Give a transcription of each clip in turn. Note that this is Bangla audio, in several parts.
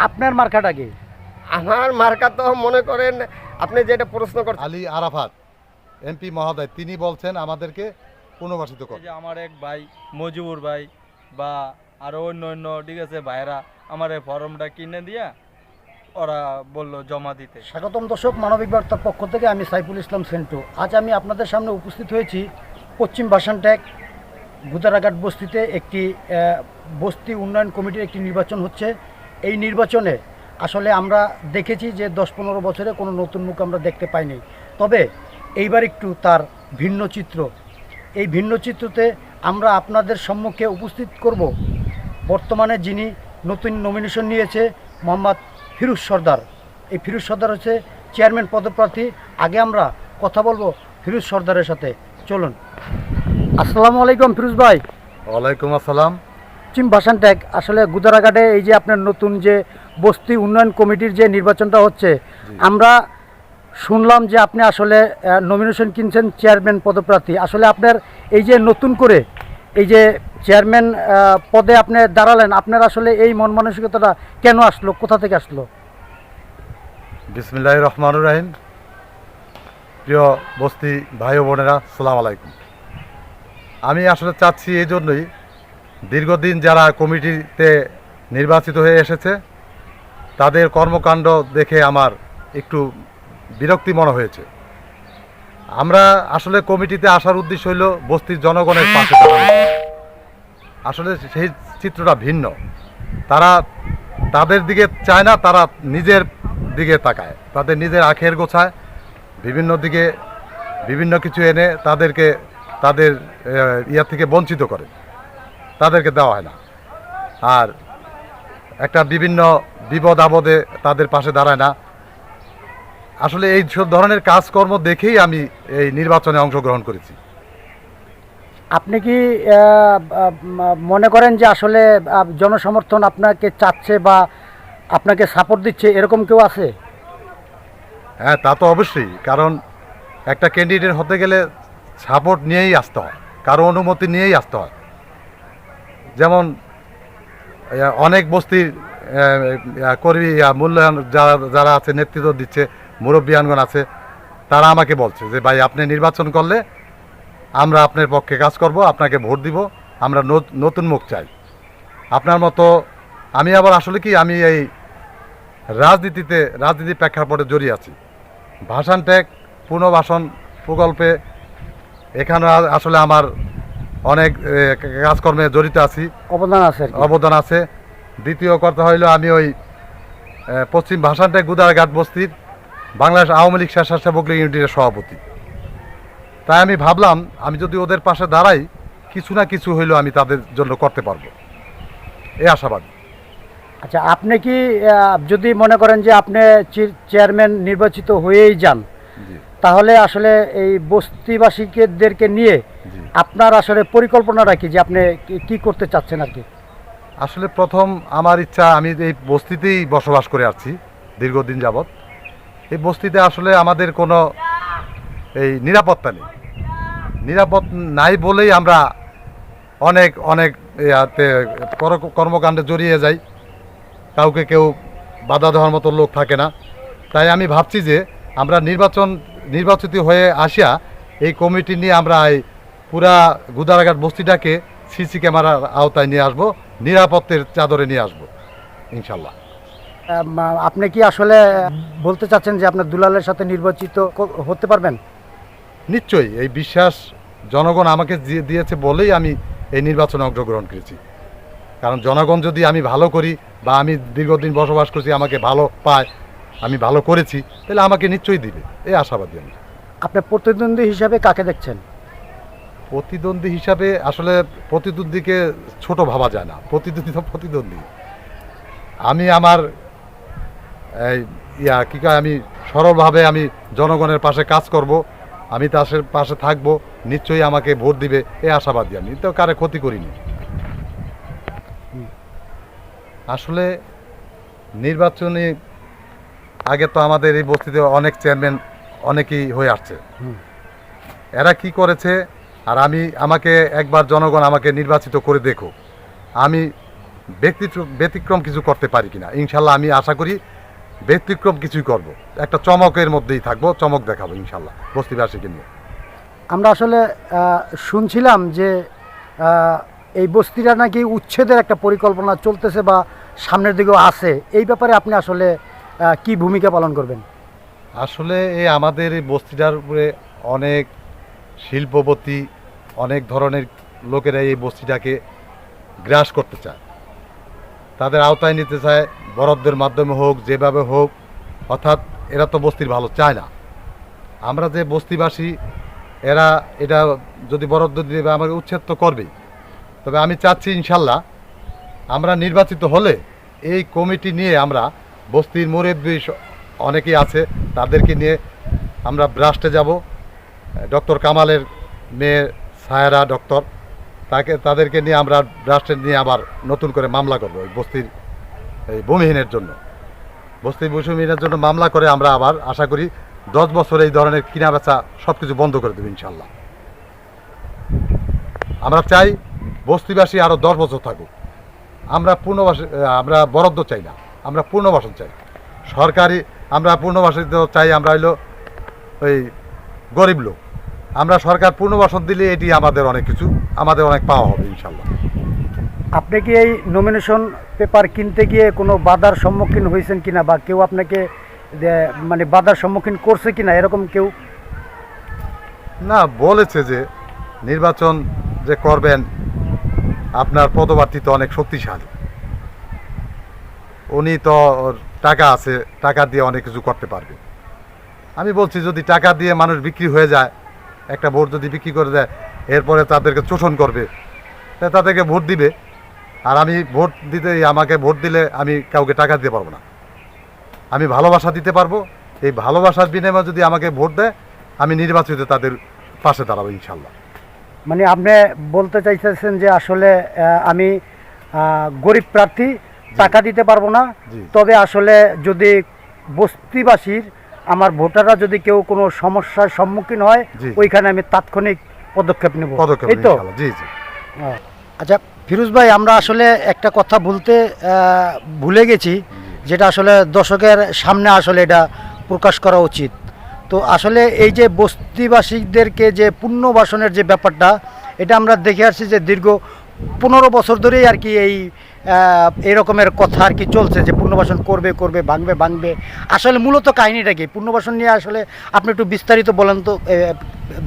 আপনার মার্কাটা কি? আমার মার্কা তো মনে করেন আপনি যেটা প্রশ্ন করছেন, আলী আরাফাত এমপি মহোদয় তিনি বলছেন আমাদেরকে পুনর্বাসিত এই কর। যে আমার এক ভাই মজিবুর ভাই বা আরো অন্য অন্য ঠিক আছে ভাইরা আমার এই ফর্মটা কিনে দিয়া ওরা বললো জমা দিতে। স্বাগতম দর্শক, মানবিক বার্তার পক্ষ থেকে আমি সাইফুল ইসলাম সেন্টু। আজ আমি আপনাদের সামনে উপস্থিত হয়েছি পশ্চিম ভাসানট্যাক গুদারাঘাট বস্তিতে একটি বস্তি উন্নয়ন কমিটির একটি নির্বাচন হচ্ছে। এই নির্বাচনে আসলে আমরা দেখেছি যে 10-15 বছরে কোনো নতুন মুখ আমরা দেখতে পাইনি, তবে এইবার একটু তার ভিন্ন চিত্র। এই ভিন্ন চিত্রতে আমরা আপনাদের সম্মুখে উপস্থিত করব বর্তমানে যিনি নতুন নমিনেশন নিয়েছে, মোহাম্মদ ফিরোজ সর্দার। এই ফিরোজ সর্দার হচ্ছে চেয়ারম্যান পদপ্রার্থী। আগে আমরা কথা বলবো ফিরোজ সর্দারের সাথে, চলুন। আসসালামু আলাইকুম ফিরোজ ভাই। ওয়ালাইকুম আসসালাম। পশ্চিম ভাসানট্যাক আসলে গুদারাঘাটে এই যে আপনার নতুন যে বস্তি উন্নয়ন কমিটির যে নির্বাচনটা হচ্ছে, আমরা শুনলাম যে আপনি আসলে নমিনেশন কিনছেন চেয়ারম্যান পদপ্রার্থী। আসলে আপনার এই যে নতুন করে এই যে চেয়ারম্যান পদে আপনি দাঁড়ালেন, আপনার আসলে এই মন মানসিকতাটা কেন আসলো, কোথা থেকে আসলো? বিসমিল্লাহির রহমানির রহিম। প্রিয় বস্তি ভাই ও বোনেরা, সালাম আলাইকুম। আমি আসলে চাচ্ছি এই জন্যই, দীর্ঘদিন যারা কমিটিতে নির্বাচিত হয়ে এসেছে তাদের কর্মকাণ্ড দেখে আমার একটু বিরক্তি মনে হয়েছে। আমরা আসলে কমিটিতে আসার উদ্দেশ্য হইল বস্তির জনগণের পাশে দাঁড়ানো। আসলে সেই চিত্রটা ভিন্ন। তারা তাদের দিকে চায় না, তারা নিজের দিকে তাকায়, তাদের নিজের আখের গোছায়, বিভিন্ন দিকে বিভিন্ন কিছু এনে তাদেরকে তাদের ইয়া থেকে বঞ্চিত করে, তাদেরকে দেওয়া হয় না। আর একটা বিভিন্ন বিপদ আপদে তাদের পাশে দাঁড়ায় না। আসলে এই সব ধরনের কাজকর্ম দেখেই আমি এই নির্বাচনে অংশগ্রহণ করেছি। আপনি কি মনে করেন যে আসলে জনসমর্থন আপনাকে চাচ্ছে বা আপনাকে সাপোর্ট দিচ্ছে, এরকম কেউ আছে? হ্যাঁ, তা তো অবশ্যই। কারণ একটা ক্যান্ডিডেট হতে গেলে সাপোর্ট নিয়েই আসতে হয়, কারো অনুমতি নিয়েই আসতে হয়। যেমন অনেক বস্তির কর্মী মূল্যায়ন যারা যারা আছে, নেতৃত্ব দিচ্ছে, মুরব্বিয়ানগণ আছে, তারা আমাকে বলছে যে ভাই আপনি নির্বাচন করলে আমরা আপনার পক্ষে কাজ করব, আপনাকে ভোট দিব, আমরা নতুন মুখ চাই আপনার মতো। আমি আবার আসলে কি, আমি এই রাজনীতি প্রেক্ষাপটে জড়িয়ে আছি। ভাসানট্যাক পুনর্বাসন প্রকল্পে এখানে আসলে আমার অনেক কাজকর্মে জড়িত আছি, অবদান আছে। দ্বিতীয় কথা হইল আমি ওই পশ্চিম ভাসানট্যাক গুদারাঘাট বস্তির বাংলাদেশ আওয়ামী লীগ স্বেচ্ছাসেবক লীগ ইউনিটের সভাপতি। তাই আমি ভাবলাম আমি যদি ওদের পাশে দাঁড়াই, কিছু না কিছু হইলেও আমি তাদের জন্য করতে পারবো, এই আশাবাদী। আচ্ছা, আপনি কি যদি মনে করেন যে আপনি চেয়ারম্যান নির্বাচিত হয়েই যান, তাহলে আসলে এই বস্তিবাসীদেরকে নিয়ে আপনার আসলে পরিকল্পনাটা কি, যে আপনি কি করতে চাচ্ছেন আর কি? আসলে প্রথম আমার ইচ্ছা, আমি এই বস্তিতেই বসবাস করে আসছি দীর্ঘদিন যাবৎ। এই বস্তিতে আসলে আমাদের কোনো এই নিরাপত্তা নেই। নিরাপদ নাই বলেই আমরা অনেক অনেক কর্মকাণ্ডে জড়িয়ে যাই, কাউকে কেউ বাধা দেওয়ার মতো লোক থাকে না। তাই আমি ভাবছি যে আমরা নির্বাচিত হয়ে আসিয়া এই কমিটি নিয়ে আমরা এই পুরা গুদারাঘাট বস্তিটাকে সিসি ক্যামেরার আওতায় নিয়ে আসবো, নিরাপত্তার চাদরে নিয়ে আসবো ইনশাল্লাহ। আপনি কি আসলে বলতে চাচ্ছেন যে আপনার দুলালের সাথে নির্বাচিত হতে পারবেন? নিশ্চয়ই, এই বিশ্বাস জনগণ আমাকে দিয়েছে বলেই আমি এই নির্বাচনে অংশগ্রহণ করেছি। কারণ জনগণ যদি আমি ভালো করি বা আমি দীর্ঘদিন বসবাস করছি, আমাকে ভালো পায়, আমি ভালো করেছি, তাহলে আমাকে নিশ্চয়ই দিবে, এই আশাবাদী আমি। আপনি প্রতিদ্বন্দ্বী হিসাবে কাকে দেখছেন? প্রতিদ্বন্দ্বী হিসাবে আসলে প্রতিদ্বন্দ্বীকে ছোট ভাবা যায় না, প্রতিদ্বন্দ্বী তো প্রতিদ্বন্দ্বী। আমি আমার আমি সরলভাবে আমি জনগণের পাশে কাজ করব, আমি তাদের পাশে থাকব, নিশ্চয়ই আমাকে ভোট দিবে, এই আশাবাদী আমি। তো কারে ক্ষতি করিনি। আসলে নির্বাচনী আগে তো আমাদের এই বস্তিতে অনেক চেয়ারম্যান অনেকেই হয়ে আসছে, এরা কি করেছে, আর আমাকে একবার জনগণ আমাকে নির্বাচিত করে দেখো, আমি ব্যতিক্রম কিছু করতে পারি কিনা। ইনশাল্লাহ আমি আশা করি ব্যতিক্রম কিছুই করব, একটা চমকের মধ্যেই থাকবো, চমক দেখাবো ইনশাল্লাহ বস্তিবাসীকে নিয়ে। আমরা আসলে শুনছিলাম যে এই বস্তিটা নাকি উচ্ছেদের একটা পরিকল্পনা চলতেছে বা সামনের দিকেও আছে, এই ব্যাপারে আপনি আসলে কি ভূমিকা পালন করবেন? আসলে এই আমাদের এই বস্তিটার উপরে অনেক শিল্পপতি, অনেক ধরনের লোকেরা এই বস্তিটাকে গ্রাস করতে চায়, তাদের আওতায় নিতে চায়, বরাদ্দের মাধ্যমে হোক, যেভাবে হোক, অর্থাৎ এরা তো বস্তির ভালো চায় না। আমরা যে বস্তিবাসী, এরা এটা যদি বরাদ্দ দিবে আমাকে উচ্ছেদ তো করবেই। তবে আমি চাচ্ছি ইনশাল্লাহ আমরা নির্বাচিত হলে এই কমিটি নিয়ে আমরা বস্তির মুরব্বী অনেকেই আছে, তাদেরকে নিয়ে আমরা ব্রাস্টে যাব। ডক্টর কামালের মেয়ে সায়রা ডক্টর, তাদেরকে নিয়ে আমরা ব্রাস্টে নিয়ে আবার নতুন করে মামলা করব এই বস্তির এই ভূমিহীনের জন্য। বস্তির ভূমিহীনের জন্য মামলা করে আমরা আবার আশা করি 10 বছর এই ধরনের কিনা বেচা সব কিছু বন্ধ করে দেবো ইনশাল্লাহ। আমরা চাই বস্তিবাসী আরও 10 বছর থাকুক। আমরা আমরা বরাদ্দ চাই না, আমরা পুনর্বাসন চাই। সরকারি আমরা পুনর্বাসিত চাই, আমরা হইলো ওই গরিব লোক, আমরা সরকার পুনর্বাসন দিলে এটি আমাদের অনেক কিছু, আমাদের অনেক পাওয়া হবে ইনশাল্লাহ। আপনি কি এই নমিনেশন পেপার কিনতে গিয়ে কোনো বাধার সম্মুখীন হয়েছেন কিনা, বা কেউ আপনাকে মানে বাধার সম্মুখীন করছে কিনা, এরকম কেউ? না, বলেছে যে নির্বাচন যে করবেন আপনার পদপ্রার্থী তো অনেক শক্তিশালী, উনি তো টাকা আছে, টাকা দিয়ে অনেক কিছু করতে পারবে। আমি বলছি যদি টাকা দিয়ে মানুষ বিক্রি হয়ে যায়, একটা ভোট যদি বিক্রি করে দেয়, এরপরে তাদেরকে শোষণ করবে, তাদেরকে ভোট দিবে। আর আমি ভোট দিতে, আমাকে ভোট দিলে আমি কাউকে টাকা দিতে পারবো না, আমি ভালোবাসা দিতে পারবো। এই ভালোবাসার বিনিময়ে যদি আমাকে ভোট দেয়, আমি নির্বাচিত তাদের পাশে দাঁড়াবো ইনশাল্লাহ। মানে আপনি বলতে চাইতেছেন যে আসলে আমি গরিব প্রার্থী, টাকা দিতে পারবো না, জি। তবে আসলে যদি বস্তিবাসীর আমার ভোটাররা যদি কেউ কোনো সমস্যার সম্মুখীন হয়, জি। ওইখানে আমি তাৎক্ষণিক পদক্ষেপ নেব, পদক্ষেপ এই তো? ইনশাল্লাহ। জি জি। আচ্ছা ফিরোজ ভাই, আমরা আসলে একটা কথা বলতে ভুলে গেছি, যেটা আসলে দর্শকের সামনে আসলে এটা প্রকাশ করা উচিত। তো আসলে এই যে বস্তিবাসীদেরকে যে পুনর্বাসনের যে ব্যাপারটা, এটা আমরা দেখে আসছি যে দীর্ঘ 15 বছর ধরেই আর কি এই রকমের কথা আর কি চলছে, যে পুনর্বাসন করবে, ভাঙবে। আসলে মূলত কাহিনীটা কি পুনর্বাসন নিয়ে? আসলে আপনি একটু বিস্তারিত বলেন তো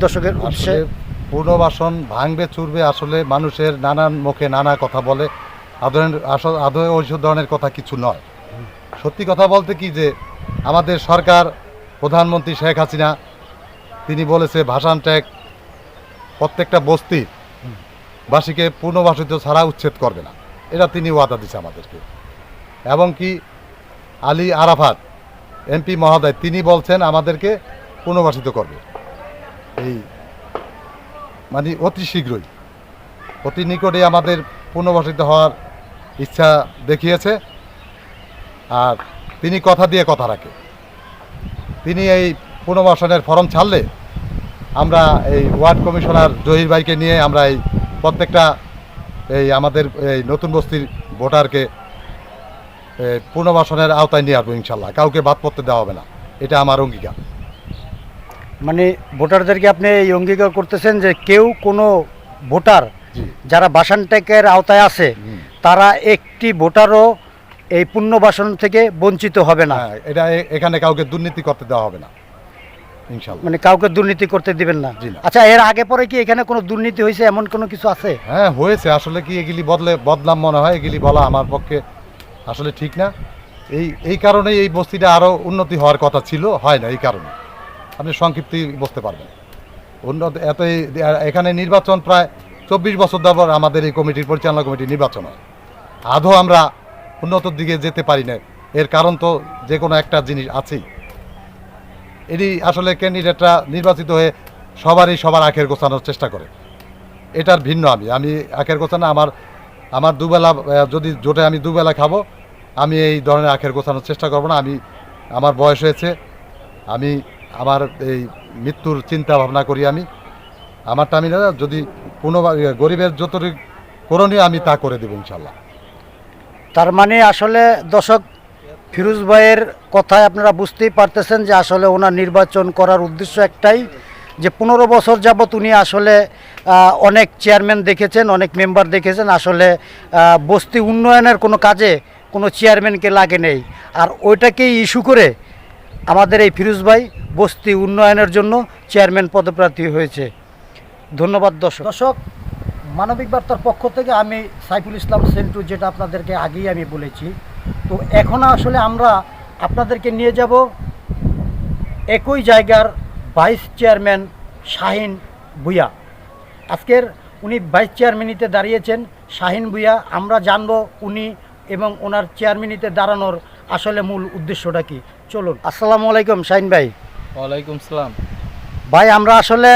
দর্শকের উদ্দেশ্যে। আসলে পুনর্বাসন ভাঙবে চুরবে, আসলে মানুষের নানান মুখে নানা কথা বলে, আদৌ ওই ধরনের কথা কিছু নয়। সত্যি কথা বলতে কি, যে আমাদের সরকার, প্রধানমন্ত্রী শেখ হাসিনা, তিনি বলেছে ভাসান ট্যাগ প্রত্যেকটা বস্তির বাসীকে পুনর্বাসিত ছাড়া উচ্ছেদ করবে না, এটা তিনি ওয়াদা দিচ্ছে আমাদেরকে। এবং কি আলী আরাফাত এমপি মহোদয়, তিনি বলছেন আমাদেরকে পুনর্বাসিত করবে, এই মানে অতি শীঘ্রই, অতি নিকটে আমাদের পুনর্বাসিত হওয়ার ইচ্ছা দেখিয়েছে। আর তিনি কথা দিয়ে কথা রাখে, তিনি এই পুনর্বাসনের ফর্ম ছাড়লে আমরা এই ওয়ার্ড কমিশনার জহির ভাইকে নিয়ে আমরা এই প্রত্যেকটা এই আমাদের এই নতুন বস্তির ভোটারকে পুনর্বাসনের আওতায় নিয়ে আসবো ইনশাল্লাহ। কাউকে বাদ পড়তে দেওয়া হবে না, এটা আমার অঙ্গীকার। মানে ভোটারদেরকে আপনি এই অঙ্গীকার করতেছেন যে কেউ কোনো ভোটার জি। যারা বাসান ট্যাগের আওতায় আছে, তারা একটি ভোটারও এই পুনর্বাসন থেকে বঞ্চিত হবে না। হ্যাঁ, এটা এখানে কাউকে দুর্নীতি করতে দেওয়া হবে না ইনশাল্লাহ। মানে কাউকে দুর্নীতি করতে দিবেন না? জি না। আচ্ছা, এর আগে পরে কি এখানে কোনো দুর্নীতি হয়েছে, এমন কোনো কিছু আছে? হ্যাঁ হয়েছে, আসলে কি এগুলি বদলাম মনে হয়, এগুলি বলা আমার পক্ষে আসলে ঠিক না। এই কারণেই এই বস্তিটা আরও উন্নতি হওয়ার কথা ছিল, হয় না। এই কারণে আপনি সংক্ষিপ্ত বুঝতে পারবেন। উন্নত এখানে নির্বাচন প্রায় 24 বছর ধরে আমাদের এই কমিটির, পরিচালনা কমিটির নির্বাচন হয়, আদৌ আমরা উন্নতর দিকে যেতে পারি না। এর কারণ তো যে কোনো একটা জিনিস আছেই। এটি আসলে ক্যান্ডিডেটরা নির্বাচিত হয়ে সবার আখের গোছানোর চেষ্টা করে, এটার ভিন্ন। আমি আখের গোছানো, আমার দুবেলা যদি জোটে আমি দুবেলা খাবো, আমি এই ধরনের আখের গোছানোর চেষ্টা করবো না। আমার বয়স হয়েছে, আমি আমার এই মৃত্যুর চিন্তা ভাবনা করি। আমারটা আমি না, যদি কোনো গরিবের যতটুকু করণীয় আমি তা করে দেবো ইনশাল্লাহ। তার মানে আসলে দর্শক, ফিরোজ ভাইয়ের কথায় আপনারা বুঝতেই পারতেছেন যে আসলে ওনার নির্বাচন করার উদ্দেশ্য একটাই, যে 15 বছর যাবৎ উনি আসলে অনেক চেয়ারম্যান দেখেছেন, অনেক মেম্বার দেখেছেন, আসলে বস্তি উন্নয়নের কোনো কাজে কোনো চেয়ারম্যানকে লাগে নেই। আর ওইটাকেই ইস্যু করে আমাদের এই ফিরোজ ভাই বস্তি উন্নয়নের জন্য চেয়ারম্যান পদপ্রার্থী হয়েছে। ধন্যবাদ দর্শক। দর্শক, মানবিক বার্তার পক্ষ থেকে আমি সাইফুল ইসলাম সেন্টু, যেটা আপনাদেরকে আগেই আমি বলেছি। তো এখন আসলে আমরা আপনাদেরকে নিয়ে যাব একই জায়গার ভাইস চেয়ারম্যান শাহিন ভূঁইয়া। আজকের উনি ভাইস চেয়ারম্যানিতে দাঁড়িয়েছেন শাহিন ভূঁইয়া। আমরা জানবো উনি এবং ওনার চেয়ারম্যানিতে দাঁড়ানোর আসলে মূল উদ্দেশ্যটা কি। চলুন। আসসালামু আলাইকুম শাহিন ভাই। ওয়ালাইকুম সালাম। ভাই, আমরা আসলে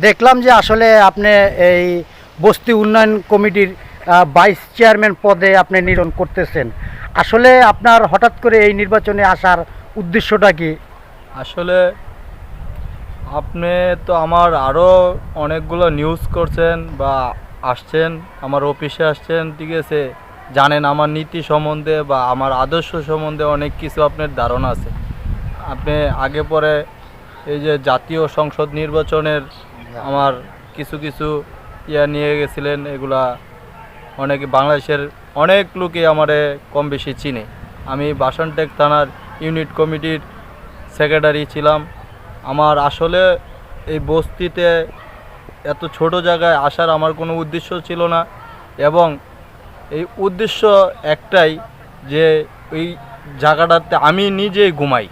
দেখলাম যে আসলে আপনি এই বস্তি উন্নয়ন কমিটির ভাইস চেয়ারম্যান পদে আপনি নির্বাচন করতেছেন। আসলে আপনার হঠাৎ করে এই নির্বাচনে আসার উদ্দেশ্যটা কি? আসলে আপনি তো আমার আরও অনেকগুলো নিউজ করছেন বা আসছেন, আমার অফিসে আসছেন, ঠিক আছে, জানেন আমার নীতি সম্বন্ধে বা আমার আদর্শ সম্বন্ধে অনেক কিছু আপনার ধারণা আছে। আপনি আগে পরে এই যে জাতীয় সংসদ নির্বাচনের আমার কিছু কিছু নিয়ে গেছিলেন, এগুলা অনেকে বাংলাদেশের অনেক লোকে আমারে কম বেশি চিনে। আমি বাসনটেক থানার ইউনিট কমিটির সেক্রেটারি ছিলাম। আমার আসলে এই বস্তিতে এত ছোট জায়গায় আসার আমার কোনো উদ্দেশ্য ছিল না, এবং এই উদ্দেশ্য একটাই যে ওই জায়গাটাতে আমি নিজেই ঘুমাই,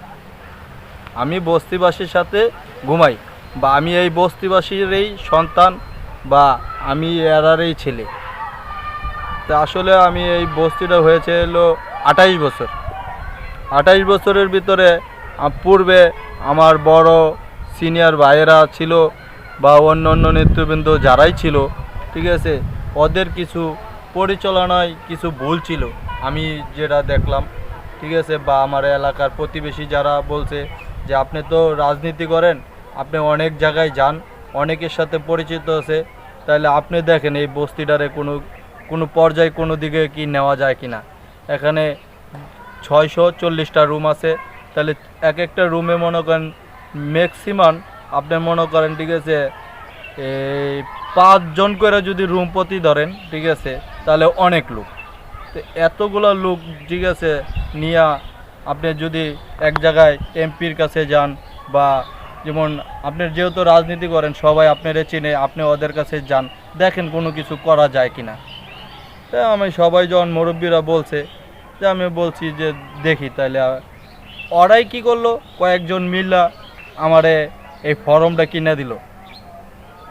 আমি বস্তিবাসীর সাথে ঘুমাই, বা আমি এই বস্তিবাসীরই সন্তান, বা আমি এরারই ছেলে। তা আসলে আমি এই বস্তিটা হয়েছে হলো 28 বছর। 28 বছরের ভিতরে পূর্বে আমার বড় সিনিয়র ভাইয়েরা ছিল বা অন্য অন্য নেতৃবৃন্দ যারাই ছিল, ঠিক আছে, ওদের কিছু পরিচালনায় কিছু ভুল ছিল আমি যেটা দেখলাম, ঠিক আছে, বা আমার এলাকার প্রতিবেশী যারা বলছে যে আপনি তো রাজনীতি করেন, আপনি অনেক জায়গায় যান, অনেকের সাথে পরিচিত আছে, তাহলে আপনি দেখেন এই বস্তিটারে কোনো পর্যায়ে কোনো দিকে কি নেওয়া যায় কি না। এখানে 640টা রুম আছে, তাহলে এক একটা রুমে মনে করেন ম্যাক্সিমাম আপনি মনে করেন, ঠিক আছে, এই 5 জন করে যদি রুম প্রতি ধরেন, ঠিক আছে, তাহলে অনেক লোক। তো এতগুলো লোক, ঠিক আছে, নিয়ে আপনি যদি এক জায়গায় এমপির কাছে যান, বা যেমন আপনি যেহেতু রাজনীতি করেন সবাই আপনারা চিনে, আপনি ওদের কাছে যান, দেখেন কোনো কিছু করা যায় কি না। তাই আমি সবাই যখন মুরব্বীরা বলছে, যে আমি বলছি যে দেখি, তাহলে ওরাই কী করলো, কয়েকজন মিল্লা আমারে এই ফর্মটা কিনে দিল।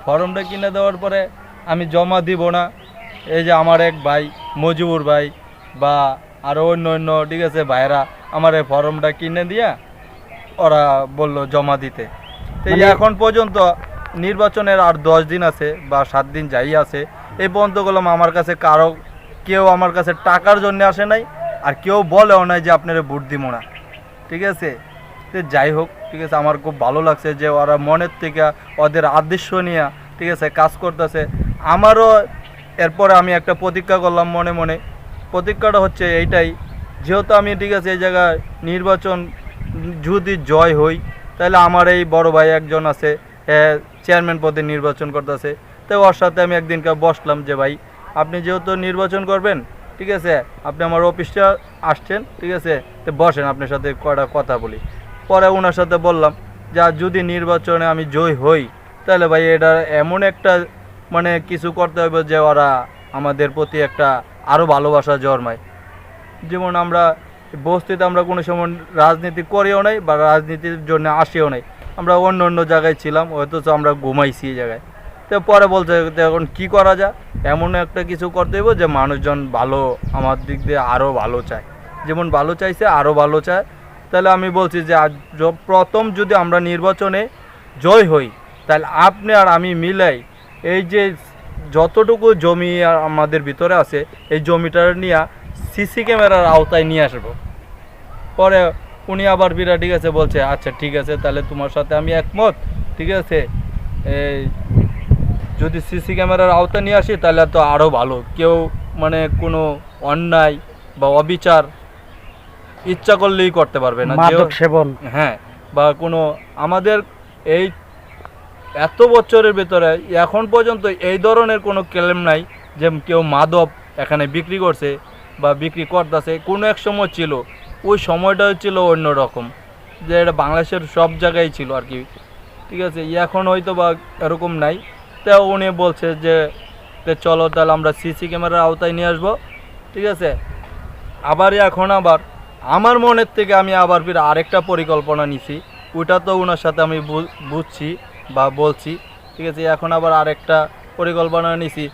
ফর্মটা কিনে দেওয়ার পরে আমি জমা দিব না, এই যে আমার এক ভাই মজিবুর ভাই বা আরও অন্য, ঠিক আছে, ভাইরা আমার এই ফর্মটা কিনে দিয়া ওরা বলল জমা দিতে। তো এখন পর্যন্ত নির্বাচনের আর 10 দিন আছে বা 7 দিন যাই আছে, এই পর্যন্ত গেলাম আমার কাছে কেউ আমার কাছে টাকার জন্য আসে নাই, আর কেউ বলেও নাই যে আপনারা ভোট দিব না, ঠিক আছে। তো যাই হোক, ঠিক আছে, আমার খুব ভালো লাগছে যে ওরা মনের থেকে ওদের আদর্শ নিয়ে, ঠিক আছে, কাজ করতেছে। আমারও এরপরে আমি একটা প্রতিজ্ঞা করলাম মনে মনে। প্রতিজ্ঞাটা হচ্ছে এইটাই, যেহেতু আমি, ঠিক আছে, এই জায়গায় নির্বাচন যদি জয় হই, তাহলে আমার এই বড় ভাই একজন আছে, চেয়ারম্যান পদে নির্বাচন করতেছে। তো ওর সাথে আমি একদিনকে বসলাম যে ভাই, আপনি যেহেতু নির্বাচন করবেন, ঠিক আছে, আপনি আমার অফিসটা আসছেন, ঠিক আছে, তো বসেন, আপনার সাথে কয়টা কথা বলি। পরে ওনার সাথে বললাম যে যদি নির্বাচনে আমি জয় হই, তাহলে ভাই এটা এমন একটা মানে কিছু করতে হবে যে ওরা আমাদের প্রতি একটা আরও ভালোবাসা জন্মায়। যেমন আমরা বস্তিতে আমরা কোনো সময় রাজনীতি করিও নাই বা রাজনীতির জন্য আসিও নাই, আমরা অন্য জায়গায় ছিলাম, অথচ আমরা ঘুমাইছি এই জায়গায়। তো পরে বলছে এখন কী করা যায়, এমন একটা কিছু করতে হবে যে মানুষজন ভালো আমার দিক দিয়ে আরও ভালো চায়, যেমন ভালো চাইছে আরও ভালো চায়। তাহলে আমি বলছি যে প্রথম যদি আমরা নির্বাচনে জয় হই, তাহলে আপনি আর আমি মিলাই এই যে যতটুকু জমি আমাদের ভিতরে আছে, এই জমিটা নিয়ে সিসি ক্যামেরার আওতায় নিয়ে আসবো। পরে উনি আবার বিরাট, ঠিক আছে, বলছে আচ্ছা ঠিক আছে, তাহলে তোমার সাথে আমি একমত, ঠিক আছে, এই যদি সিসি ক্যামেরার আওতায় নিয়ে আসি তাহলে তো আরও ভালো, কেউ মানে কোনো অন্যায় বা অবিচার ইচ্ছা করলেই করতে পারবে না। মাদক সেবন, হ্যাঁ, বা কোনো আমাদের এই এত বছরের ভেতরে এখন পর্যন্ত এই ধরনের কোনো ক্লেম নাই যে কেউ মাদক এখানে বিক্রি করছে বা বিক্রি করতেছে। কোনো এক সময় ছিল, ওই সময়টা ছিল অন্যরকম, যে এটা বাংলাদেশের সব জায়গায় ছিল আর কি। ঠিক আছে, এখন হয়তো বা এরকম নাই। তা উনি বলছে যে চলো তাহলে আমরা সিসি ক্যামেরার আওতায় নিয়ে আসবো। ঠিক আছে, আবার এখন আবার আমার মনের থেকে আমি আবার ফির আরেকটা পরিকল্পনা নিছি, ওইটা তো ওনার সাথে আমি বুঝছি বা বলছি। ঠিক আছে, এখন আবার আরেকটা পরিকল্পনা নিছি,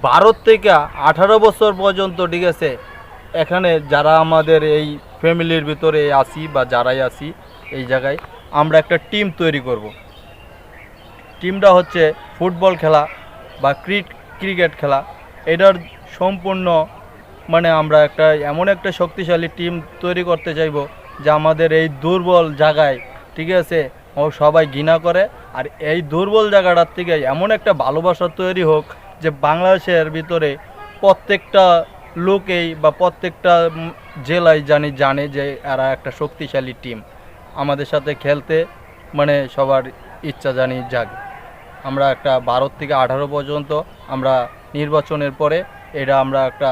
12 থেকে 18 বছর পর্যন্ত। ঠিক আছে, এখানে যারা আমাদের এই ফ্যামিলির ভিতরে আসি বা যারাই আসি এই জায়গায়, আমরা একটা টিম তৈরি করব। টিমটা হচ্ছে ফুটবল খেলা বা ক্রিকেট খেলা, এটার সম্পূর্ণ মানে আমরা একটা এমন একটা শক্তিশালী টিম তৈরি করতে চাইব যে আমাদের এই দুর্বল জায়গায়, ঠিক আছে, ও সবাই ঘৃণা করে। আর এই দুর্বল জায়গাটার থেকে এমন একটা ভালোবাসা তৈরি হোক যে বাংলাদেশের ভিতরে প্রত্যেকটা লোকেই বা প্রত্যেকটা জেলায় জানে যে এরা একটা শক্তিশালী টিম, আমাদের সাথে খেলতে মানে সবার ইচ্ছা জাগে। আমরা একটা 12 থেকে 18 পর্যন্ত আমরা নির্বাচনের পরে এটা আমরা একটা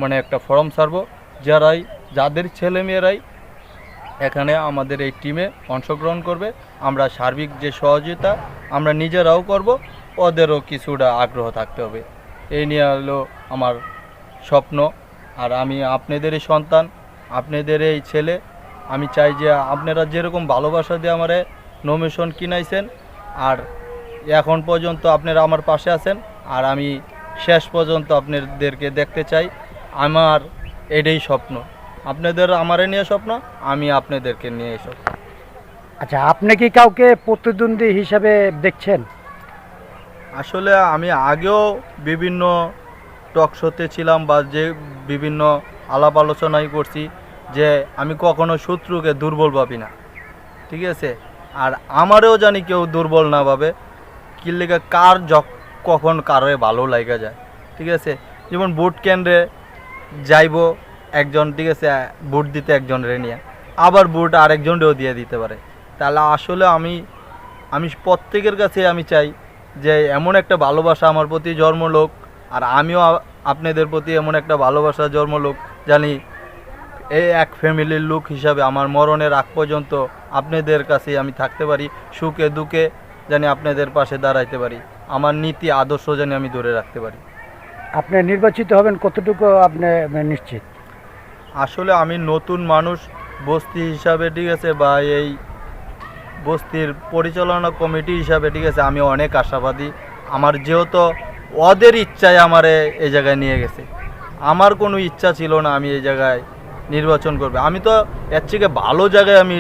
মানে একটা ফর্ম ছাড়বো, যাদের ছেলেমেয়েরাই এখানে আমাদের এই টিমে অংশগ্রহণ করবে। আমরা সার্বিক যে সহযোগিতা আমরা নিজেরাও করব, ওদেরও কিছুটা আগ্রহ থাকতে হবে। এই নিয়ে হলো আমার স্বপ্ন। আর আমি আপনাদেরই সন্তান, আপনাদের এই ছেলে। আমি চাই যে আপনারা যেরকম ভালোবাসা দিয়ে আমারে নমিনেশন কিনাইছেন, আর এখন পর্যন্ত আপনারা আমার পাশে আছেন, আর আমি শেষ পর্যন্ত আপনাদেরকে দেখতে চাই। আমার এটাই স্বপ্ন, আপনাদের আমারে নিয়ে স্বপ্ন, আমি আপনাদেরকে নিয়ে স্বপ্ন। আচ্ছা, আপনি কি কাউকে প্রতিদ্বন্দ্বী হিসাবে দেখছেন? আসলে আমি আগেও বিভিন্ন টক শোতে ছিলাম বা যে বিভিন্ন আলাপ আলোচনাই করছি যে আমি কখনো শত্রুকে দুর্বল ভাবি না। ঠিক আছে, আর আমারও জানি কেউ দুর্বল না ভাবে, কি লেগে কার কখন কারে ভালো লাগা যায়। ঠিক আছে, যেমন ভোট কেন্দ্রে যাইব একজন, ঠিক আছে, ভোট দিতে একজনের নিয়ে, আবার ভোট আরেকজনকেও দিয়ে দিতে পারে। তাহলে আসলে আমি প্রত্যেকের কাছে আমি চাই যে এমন একটা ভালোবাসা আমার প্রতি জন্মলোক, আর আমিও আপনাদের প্রতি এমন একটা ভালোবাসা জন্মলোক জানি এই এক ফ্যামিলির লোক হিসাবে আমার মরণের আগ পর্যন্ত আপনাদের কাছে আমি থাকতে পারি, সুখে দুঃখে জানি আপনাদের পাশে দাঁড়াইতে পারি, আমার নীতি আদর্শ জানি আমি ধরে রাখতে পারি। আপনি নির্বাচিত হবেন কতটুকু আপনি নিশ্চিত? আসলে আমি নতুন মানুষ বস্তি হিসাবে, ঠিক আছে, বা এই বস্তির পরিচালনা কমিটি হিসাবে, ঠিক আছে, আমি অনেক আশাবাদী। আমার যেহেতু ওদের ইচ্ছায় আমারে এই জায়গায় নিয়ে গেছে, আমার কোনো ইচ্ছা ছিল না আমি এই জায়গায় নির্বাচন করবে। আমি তো এর থেকে ভালো জায়গায় আমি,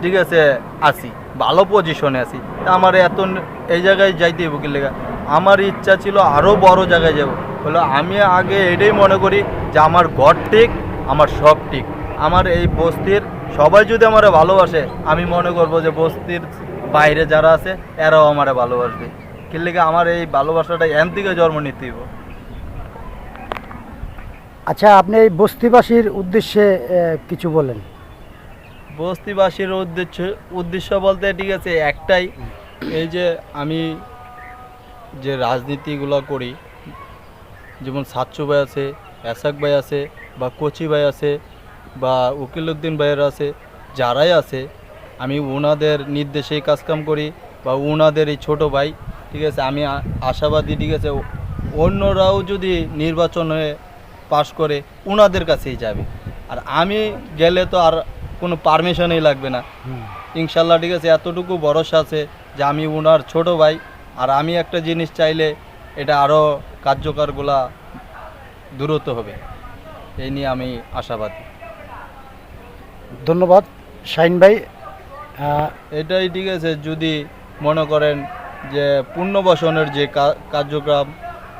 ঠিক আছে, আছি, ভালো পজিশনে আছি, তা আমার এত এই জায়গায় যাইতে হইব কি লেগা? আমার ইচ্ছা ছিল আরও বড় জায়গায় যাব। হলো আমি আগে এটাই মনে করি যে আমার ঘর ঠিক, আমার সব ঠিক। আমার এই বস্তির সবাই যদি আমার ভালোবাসে, আমি মনে করব যে বস্তির বাইরে যারা আছে এরাও আমার ভালোবাসবে। কি লেগে আমার এই ভালোবাসাটা এন থেকে জন্ম নিতে হইব। আচ্ছা, আপনি এই বস্তিবাসীর উদ্দেশ্যে কিছু বলেন। বস্তিবাসীর উদ্দেশ্য বলতে, ঠিক আছে, একটাই, এই যে আমি যে রাজনীতিগুলো করি, যেমন সাচ্চু ভাই আছে, এসাক ভাই আছে, বা কোচি ভাই আছে, বা উকিলউদ্দিন ভাইয়ের আছে, যারাই আছে, আমি ওনাদের নির্দেশেই কাজকাম করি, বা ওনাদের এই ছোটো ভাই, ঠিক আছে, আমি আশাবাদী, ঠিক আছে, অন্যরাও যদি নির্বাচনে পাশ করে ওনাদের কাছেই যাবে। আর আমি গেলে তো আর কোনো পারমিশনই লাগবে না ইনশাল্লাহ। ঠিক আছে, এতটুকু ভরসা আছে যে আমি ওনার ছোট ভাই, আর আমি একটা জিনিস চাইলে এটা আরও কার্যকরগুলা দ্রুত হবে, এই নিয়ে আমি আশাবাদী। ধন্যবাদ শাহিন ভাই। এটাই, ঠিক আছে, যদি মনে করেন যে পুনর্বাসনের যে কার্যক্রম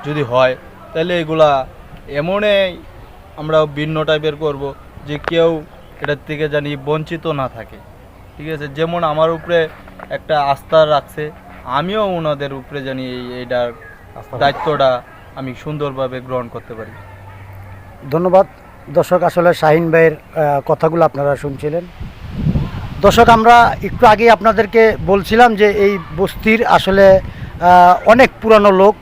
যদি হয়, তাহলে এগুলা এমনই আমরা ভিন্ন টাইপের করব যে কেউ এটার থেকে জানি বঞ্চিত না থাকে। ঠিক আছে, যেমন আমার উপরে একটা আস্থা রাখছে, আমিও ওনাদের উপরে জানি এইটার দায়িত্বটা আমি সুন্দরভাবে গ্রহণ করতে পারি। ধন্যবাদ দর্শক, আসলে শাহিন ভাইয়ের কথাগুলো আপনারা শুনছিলেন। দর্শক, আমরা একটু আগে আপনাদেরকে বলছিলাম যে এই বস্তির আসলে অনেক পুরানো লোক,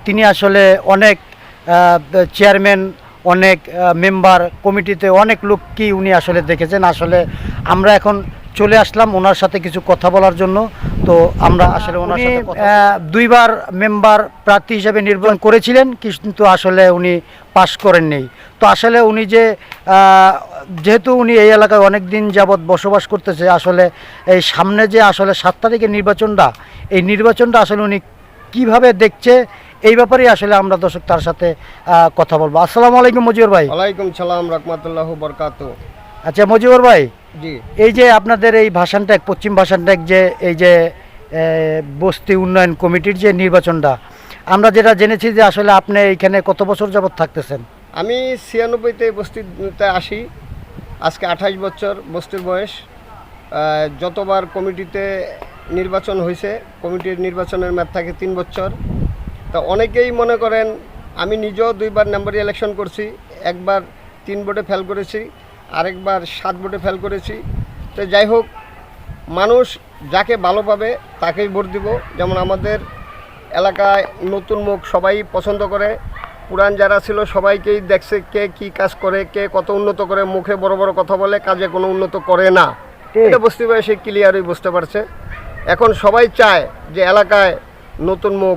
তিনি আসলে অনেক চেয়ারম্যান, অনেক মেম্বার, কমিটিতে অনেক লোককেই উনি আসলে দেখেছেন। আসলে আমরা এখন চলে আসলাম ওনার সাথে কিছু কথা বলার জন্য। তো আমরা আসলে ওনার সাথে দুইবার মেম্বার প্রার্থী হিসেবে নির্বাচন করেছিলেন, কিন্তু আসলে উনি পাশ করেননি। তো আসলে উনি যে যেহেতু উনি এই এলাকায় অনেক দিন যাবৎ বসবাস করতেছে, আসলে এই সামনে যে আসলে 7 তারিখের নির্বাচনটা, এই নির্বাচনটা আসলে উনি কিভাবে দেখছে, এই ব্যাপারেই আসলে আমরা দর্শক তার সাথে কথা বলবো। আসসালামু আলাইকুম মজিবর ভাই। ওয়ালাইকুম সালাম রহমতুল্লাহ বরকাত। আচ্ছা মজিবর ভাই, জি, এই যে আপনাদের এই ভাষানটেক, পশ্চিম ভাষানটেক যে এই যে বস্তি উন্নয়ন কমিটির যে নির্বাচনটা, আমরা যেটা জেনেছি যে আসলে আপনি এইখানে কত বছর যাবৎ থাকতেছেন? আমি 96-তে বস্তিতে আসি, আজকে 28 বছর বস্তির বয়স। যতবার কমিটিতে নির্বাচন হয়েছে, কমিটির নির্বাচনের মেয়াদ থাকে 3 বছর। তা অনেকেই মনে করেন, আমি নিজেও 2বার নাম্বারি ইলেকশন করছি, একবার 3 ভোটে ফেল করেছি, আরেকবার 7 ভোটে ফেল করেছি। তো যাই হোক, মানুষ যাকে ভালো পাবে তাকেই ভোট দিব। যেমন আমাদের এলাকায় নতুন মুখ সবাই পছন্দ করে, পুরান যারা ছিল সবাইকেই দেখছে কে কি কাজ করে, কে কত উন্নত করে। মুখে বড় বড় কথা বলে, কাজে কোনো উন্নত করে না, এটা বস্তিবাসী ক্লিয়ারই বুঝতে পারছে। এখন সবাই চায় যে এলাকায় নতুন মুখ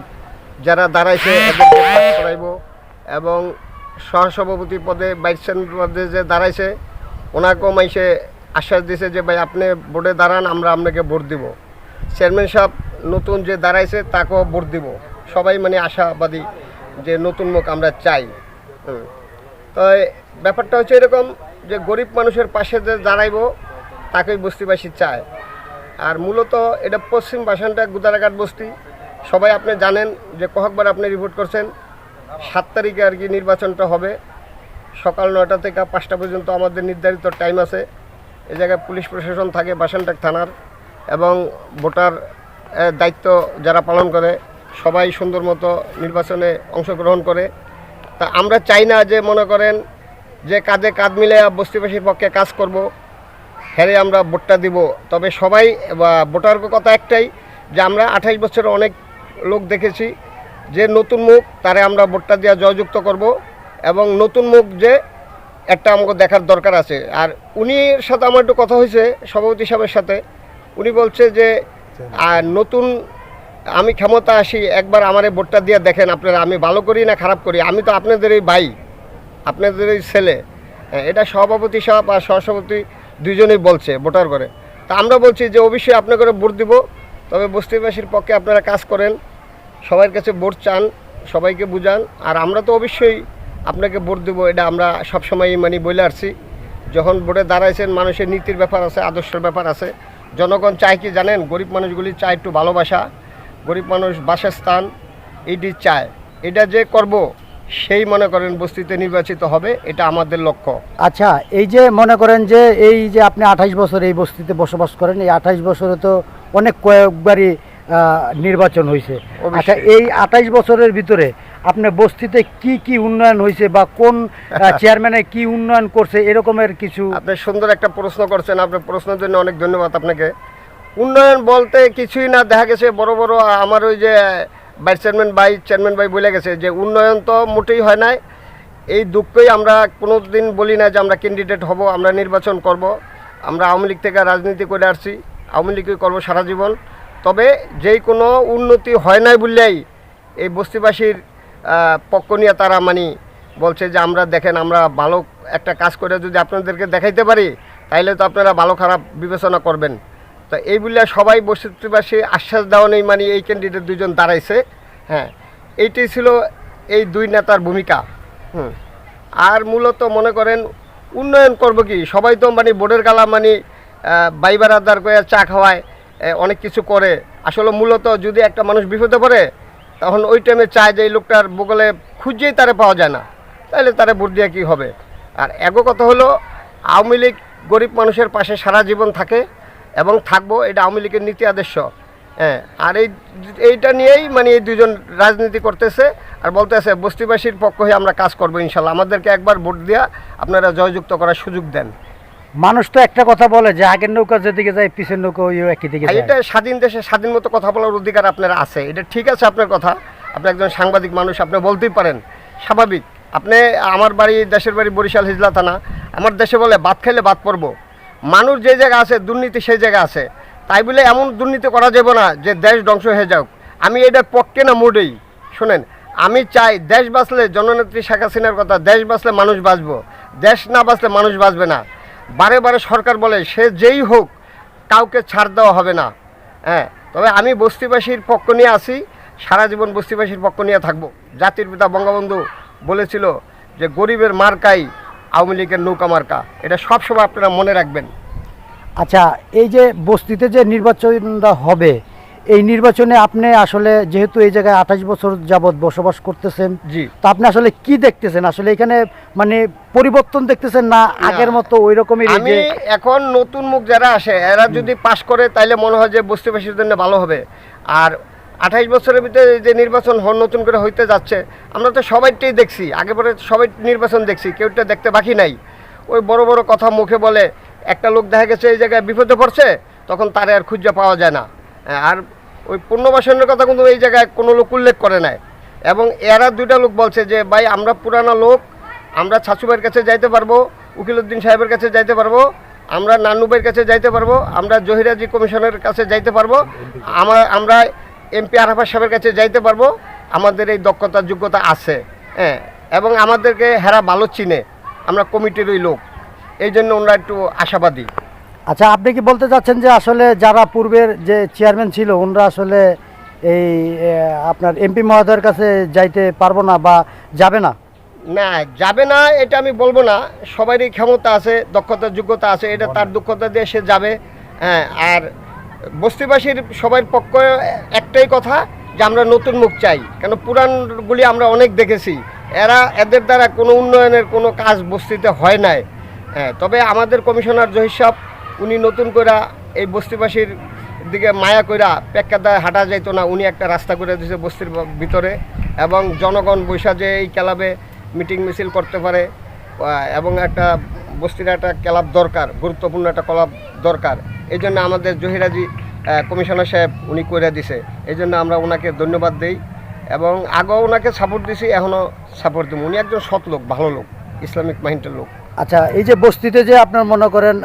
যারা দাঁড়াইছে এদেরকে কাজ করাইব, এবং সহসভাপতি পদে, ভাইস চেয়ারম্যান পদে যে দাঁড়াইছে ওনাকেও মাইসে আশ্বাস দিয়েছে যে ভাই আপনি ভোটে দাঁড়ান, আমরা আপনাকে ভোট দিব। চেয়ারম্যান সাহেব নতুন যে দাঁড়াইছে তাকেও ভোট দিব। সবাই মানে আশাবাদী যে নতুন মুখ আমরা চাই। তো ব্যাপারটা হচ্ছে এরকম যে গরিব মানুষের পাশে যে দাঁড়াইব তাকেই বস্তিবাসী চায়। আর মূলত এটা পশ্চিম ভাষানটেক গুদারাঘাট বস্তি। সবাই আপনি জানেন যে কয়েকবার আপনি রিপোর্ট করছেন 7 তারিখে আর কি নির্বাচনটা হবে। সকাল 9টা থেকে 5টা পর্যন্ত আমাদের নির্ধারিত টাইম আছে। এই জায়গায় পুলিশ প্রশাসন থাকে ভাষানটেক থানার, এবং ভোটার দায়িত্ব যারা পালন করে সবাই সুন্দর মতো নির্বাচনে অংশগ্রহণ করে। তা আমরা চাই না যে মনে করেন যে কাঁধে কাঁধ মিলে বস্তিবাসীর পক্ষে কাজ করব, হ্যারে আমরা ভোটটা দিব। তবে সবাই ভোটার কথা একটাই, যে আমরা 28 বছরে অনেক লোক দেখেছি যে নতুন মুখ, তারে আমরা ভোটটা দিয়ে জয়যুক্ত করব, এবং নতুন মুখ যে একটা আমাকে দেখার দরকার আছে। আর উনির সাথে আমার একটু কথা হয়েছে সভাপতি সাহেবের সাথে, উনি বলছে যে নতুন আমি ক্ষমতা আসি, একবার আমার এই ভোটটা দিয়ে দেখেন আপনারা আমি ভালো করি না খারাপ করি, আমি তো আপনাদেরই ভাই, আপনাদেরই ছেলে। এটা সভাপতি সাহেব আর সহসভাপতি দুইজনেই বলছে ভোটার করে। তা আমরা বলছি যে অবশ্যই আপনাকে ভোট দিব, তবে বস্তিবাসীর পক্ষে আপনারা কাজ করেন, সবার কাছে ভোট চান, সবাইকে বুঝান। আর আমরা তো অবশ্যই আপনাকে ভোট দেব, এটা আমরা সবসময়ই মানে বলে আসছি। যখন ভোটে দাঁড়াইছেন, মানুষের নীতির ব্যাপার আছে, আদর্শের ব্যাপার আছে। জনগণ চায় কি জানেন? গরিব মানুষগুলি চায় একটু ভালোবাসা, গরিব মানুষ বাসস্থান, এইটি চায়। এটা যে করব সেই মনে করেন বস্তিতে নির্বাচিত হবে, এটা আমাদের লক্ষ্য। আচ্ছা, এই যে মনে করেন যে এই যে আপনি 28 বছর এই বস্তিতে বসবাস করেন, এই 28 বছরে তো অনেক কয়েকবারই নির্বাচন হয়েছে। আচ্ছা, এই 28 বছরের ভিতরে আপনার বস্তিতে কি কি উন্নয়ন হয়েছে, বা কোন চেয়ারম্যানে কি উন্নয়ন করছে, এরকমের কিছু? আপনি সুন্দর একটা প্রশ্ন করছেন, আপনার প্রশ্নের জন্য অনেক ধন্যবাদ আপনাকে। উন্নয়ন বলতে কিছুই না, দেখা গেছে বড় বড় আমার ওই যে ভাইস চেয়ারম্যান ভাই বলে গেছে যে উন্নয়ন তো মোটেই হয় নাই। এই দুঃখই আমরা কোনো দিন বলি না যে আমরা ক্যান্ডিডেট হব, আমরা নির্বাচন করব। আমরা আওয়ামী লীগ থেকে রাজনীতি করে আসছি, আওয়ামী লীগই করবো সারা জীবন। তবে যেই কোনো উন্নতি হয় নাই বললেই এই বস্তিবাসীর পক্ষ নিয়ে তারা মানে বলছে যে আমরা দেখেন, আমরা ভালো একটা কাজ করে যদি আপনাদেরকে দেখাইতে পারি তাইলে তো আপনারা ভালো খারাপ বিবেচনা করবেন। তো এই বললে সবাই বস্তিবাসী আশ্বাস দেওয়া নেই, মানে এই ক্যান্ডিডেট দুজন দাঁড়াইছে। হ্যাঁ, এইটাই ছিল এই দুই নেতার ভূমিকা। আর মূলত মনে করেন উন্নয়ন করব কি, সবাই তো মানে বোর্ডের গালা মানে বাইবার আদার করে চা খাওয়ায়, অনেক কিছু করে। আসলে মূলত যদি একটা মানুষ বিপদে পড়ে তখন ওই টাইমে চায় যে এই লোকটার বগলে খুঁজেই তারে পাওয়া যায় না, তাহলে তারে ভোট দিয়ে কী হবে। আর এগো কথা হলো আওয়ামী লীগ গরিব মানুষের পাশে সারা জীবন থাকে এবং থাকবো, এটা আওয়ামী লীগের নীতি আদর্শ। হ্যাঁ, আর এইটা নিয়েই মানে এই দুজন রাজনীতি করতেছে। আর বলতেছে বস্তিবাসীর পক্ষ হয়ে আমরা কাজ করবো ইনশাল্লাহ, আমাদেরকে একবার ভোট দিয়া আপনারা জয়যুক্ত করার সুযোগ দেন। মানুষ তো একটা কথা বলে যে আগের নৌকা যেদিকে যায় পিছের নৌকা ওই একই দিকে আর যায়। এটা স্বাধীন দেশে স্বাধীন মতো কথা বলার অধিকার আপনার আছে, এটা ঠিক আছে আপনার কথা, আপনি একজন সাংবাদিক মানুষ, আপনি বলতেই পারেন, স্বাভাবিক। আপনি আমার বাড়ি, দেশের বাড়ি বরিশাল হিজলা থানা, আমার দেশে বলে ভাত খাইলে ভাত পড়বো, মানুষ যে জায়গা আছে দুর্নীতি সেই জায়গা আছে, তাই বলে এমন দুর্নীতি করা যাবে না যে দেশ ধ্বংস হয়ে যাক। আমি এটার পক্ষে না মোটেই। শোনেন, আমি চাই দেশ বাঁচলে জননেত্রী শেখ হাসিনার কথা, দেশ বাঁচলে মানুষ বাঁচবো, দেশ না বাঁচলে মানুষ বাঁচবে না। বারে বারে সরকার বলে সে যেই হোক কাউকে ছাড় দেওয়া হবে না। হ্যাঁ, তবে আমি বস্তিবাসীর পক্ষ নিয়ে আছি, সারা জীবন বস্তিবাসীর পক্ষ নিয়ে থাকবো। জাতির পিতা বঙ্গবন্ধু বলেছিল যে গরিবের মার্কাই আওয়ামী লীগের নৌকা মার্কা, এটা সবসময় আপনারা মনে রাখবেন। আচ্ছা, এই যে বস্তিতে যে নির্বাচনটা হবে, এই নির্বাচনে আপনি আসলে যেহেতু এই জায়গায় 28 বছর যাবৎ বসবাস করতেছেন, জি, তো আপনি আসলে কি দেখতেছেন? আসলে এখানে মানে পরিবর্তন দেখতেছেন না আগের মতো ওই রকমই? আমি এখন নতুন মুখ যারা আসে এরা যদি পাশ করে তাইলে মনে হয় যে বস্তিবাসীর জন্য ভালো হবে। আর 28 বছরের ভিতরে যে নির্বাচন নতুন করে হইতে যাচ্ছে, আমরা তো সবাইটাই দেখছি, আগে পরে সবাই নির্বাচন দেখছি, কেউটা দেখতে বাকি নাই। ওই বড় বড় কথা মুখে বলে, একটা লোক দেখা গেছে এই জায়গায় বিপদে পড়ছে, তখন তারে আর খুঁজে পাওয়া যায় না। আর ওই পুনর্বাসনের কথা কিন্তু এই জায়গায় কোনো লোক উল্লেখ করে নাই। এবং এরা দুইটা লোক বলছে যে ভাই আমরা পুরানো লোক, আমরা ছাচুবের কাছে যাইতে পারবো, উকিলউদ্দিন সাহেবের কাছে যাইতে পারবো, আমরা নান্নুবের কাছে যাইতে পারবো, আমরা জহিরাজি কমিশনের কাছে যাইতে পারবো, আমরা এমপি আরাফাত সাহেবের কাছে যাইতে পারবো, আমাদের এই দক্ষতা যোগ্যতা আছে। হ্যাঁ, এবং আমাদেরকে হেরা ভালো চিনে, আমরা কমিটির ওই লোক, এই জন্য ওনারা একটু আশাবাদী। আচ্ছা, আপনি কি বলতে চাচ্ছেন যে আসলে যারা পূর্বের যে চেয়ারম্যান ছিল ওনারা আসলে এই আপনার এমপি মহোদয়ের কাছে যাইতে পারবো না বা যাবে না? না, যাবে না এটা আমি বলবো না, সবারই ক্ষমতা আছে, দক্ষতা যোগ্যতা আছে, এটা তার দক্ষতা দিয়ে সে যাবে। হ্যাঁ, আর বস্তিবাসীর সবার পক্ষে একটাই কথা যে আমরা নতুন মুখ চাই, কেন পুরাণগুলি আমরা অনেক দেখেছি, এদের দ্বারা কোনো উন্নয়নের কোনো কাজ বস্তিতে হয় নাই। হ্যাঁ, তবে আমাদের কমিশনার জহির সাহেব উনি নতুন করে এই বস্তিবাসীর দিকে মায়া কইরা পেক্কাদায় হাঁটা যাইতো না, উনি একটা রাস্তা করে দিয়েছে বস্তির ভিতরে, এবং জনগণ বৈশা যে এই ক্লাবে মিটিং মিছিল করতে পারে, এবং একটা বস্তির একটা ক্লাব দরকার, গুরুত্বপূর্ণ একটা ক্লাব দরকার। এই জন্য আমাদের জহিরাজি কমিশনার সাহেব উনি করে দিছে, এই জন্য আমরা ওনাকে ধন্যবাদ দিই, এবং আগেও ওনাকে সাপোর্ট দিছি, এখনও সাপোর্ট দিব। উনি একজন সৎ লোক, ভালো লোক, ইসলামিক মাইন্ডের লোক। আচ্ছা, এই যে বস্তিতে যে আপনার মনে করেন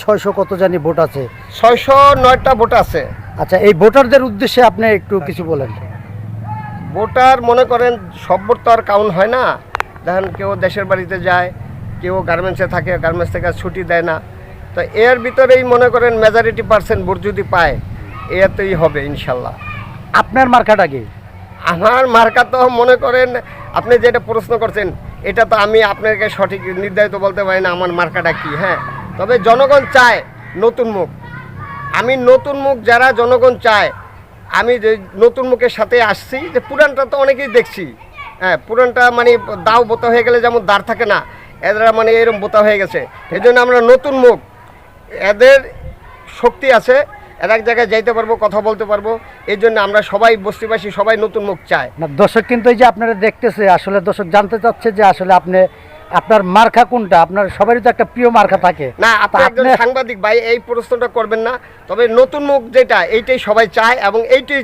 600 কত জানি ভোট আছে, 609টা ভোট আছে। আচ্ছা, এই ভোটারদের উদ্দেশ্যে আপনি একটু কিছু বলেন। ভোটার মনে করেন সব ভোট তো আর কাউন্ট হয় না, দেখেন কেউ দেশের বাড়িতে যায়, কেউ গার্মেন্টসে থাকে, গার্মেন্টস থেকে ছুটি দেয় না, তো এর ভিতরেই মনে করেন মেজরিটি পার্সেন্ট ভোট যদি পায় এতেই হবে ইনশাল্লাহ। আপনার মার্কাটা কি? আমার মার্কা তো মনে করেন আপনি যেটা প্রশ্ন করছেন এটা তো আমি আপনাকে সঠিক নির্ধারিত বলতে পারি না আমার মার্কাটা কি। হ্যাঁ, তবে জনগণ চায় নতুন মুখ, আমি নতুন মুখ যারা জনগণ চায়, আমি যে নতুন মুখের সাথে আসছি, যে পুরানটা তো অনেকেই দেখছি। হ্যাঁ, পুরানটা মানে দাও বোতা হয়ে গেলে যেমন দাঁড় থাকে না, এরা মানে এরকম বোতা হয়ে গেছে, এই জন্য আমরা নতুন মুখ, এদের শক্তি আছে, এর এক জায়গায় যাইতে পারবো, কথা বলতে পারবো, এই জন্য আমরা সবাই বস্তিবাসী সবাই নতুন মুখ চাই। না, দর্শক কিন্তু এই যে আপনারা দেখতেছে, আসলে দর্শক জানতে চাচ্ছে যে আসলে আপনার মার্কা কোনটা? আপনার সবারই তো একটা প্রিয় মার্কা থাকে না, আপনি একজন সাংবাদিক ভাই, এই প্রশ্নটা করবেন না, তবে নতুন মুখ যেটা এইটাই সবাই চায়, এবং এইটাই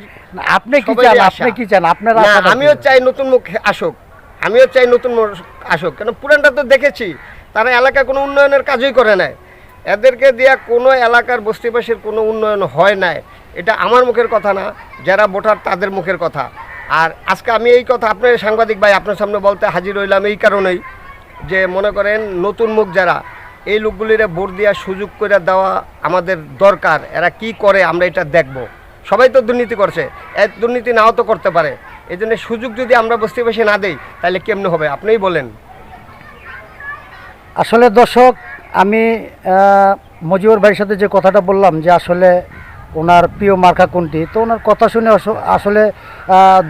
আপনি কি চান? আপনি কি চান? আপনারা? আমিও চাই নতুন মুখ আসুক, আমিও চাই নতুন মুখ আসুক, কেন পুরানটা তো দেখেছি তারা এলাকায় কোনো উন্নয়নের কাজই করে নাই, এদেরকে দিয়া কোনো এলাকার বস্তিবাসীর কোনো উন্নয়ন হয় নাই। এটা আমার মুখের কথা না, যারা ভোটার তাদের মুখের কথা। আর আজকে আমি এই কথা আপনার সাংবাদিক ভাই আপনার সামনে বলতে হাজির হইলাম এই কারণেই যে মনে করেন নতুন মুখ যারা, এই লোকগুলিরে ভোট দেওয়ার সুযোগ করে দেওয়া আমাদের দরকার। এরা কি করে আমরা এটা দেখব। সবাই তো দুর্নীতি করছে, দুর্নীতি নাও তো করতে পারে, এই জন্য সুযোগ যদি আমরা বস্তিবাসী না দেই তাহলে কেমনে হবে আপনিই বলেন। আসলে দর্শক, আমি মজিবুর ভাইয়ের সাথে যে কথাটা বললাম যে আসলে ওনার প্রিয় মার্কা কোনটি, তো ওনার কথা শুনে আসলে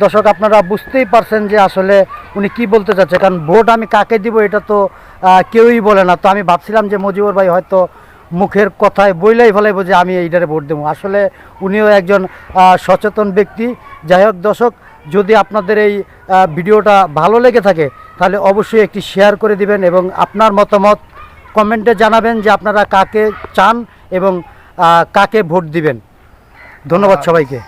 দর্শক আপনারা বুঝতেই পারছেন যে আসলে উনি কি বলতে চাচ্ছে, কারণ ভোট আমি কাকে দিব এটা তো কেউই বলে না। তো আমি ভাবছিলাম যে মজিবুর ভাই হয়তো মুখের কথায় বইলাই ফেলাইব যে আমি এইটারে ভোট দেবো, আসলে উনিও একজন সচেতন ব্যক্তি। যাই হোক দর্শক, যদি আপনাদের এই ভিডিওটা ভালো লেগে থাকে তাহলে অবশ্যই একটি শেয়ার করে দিবেন এবং আপনার মতামত কমেন্টে জানাবেন যে আপনারা কাকে চান এবং কাকে ভোট দিবেন। ধন্যবাদ সবাইকে।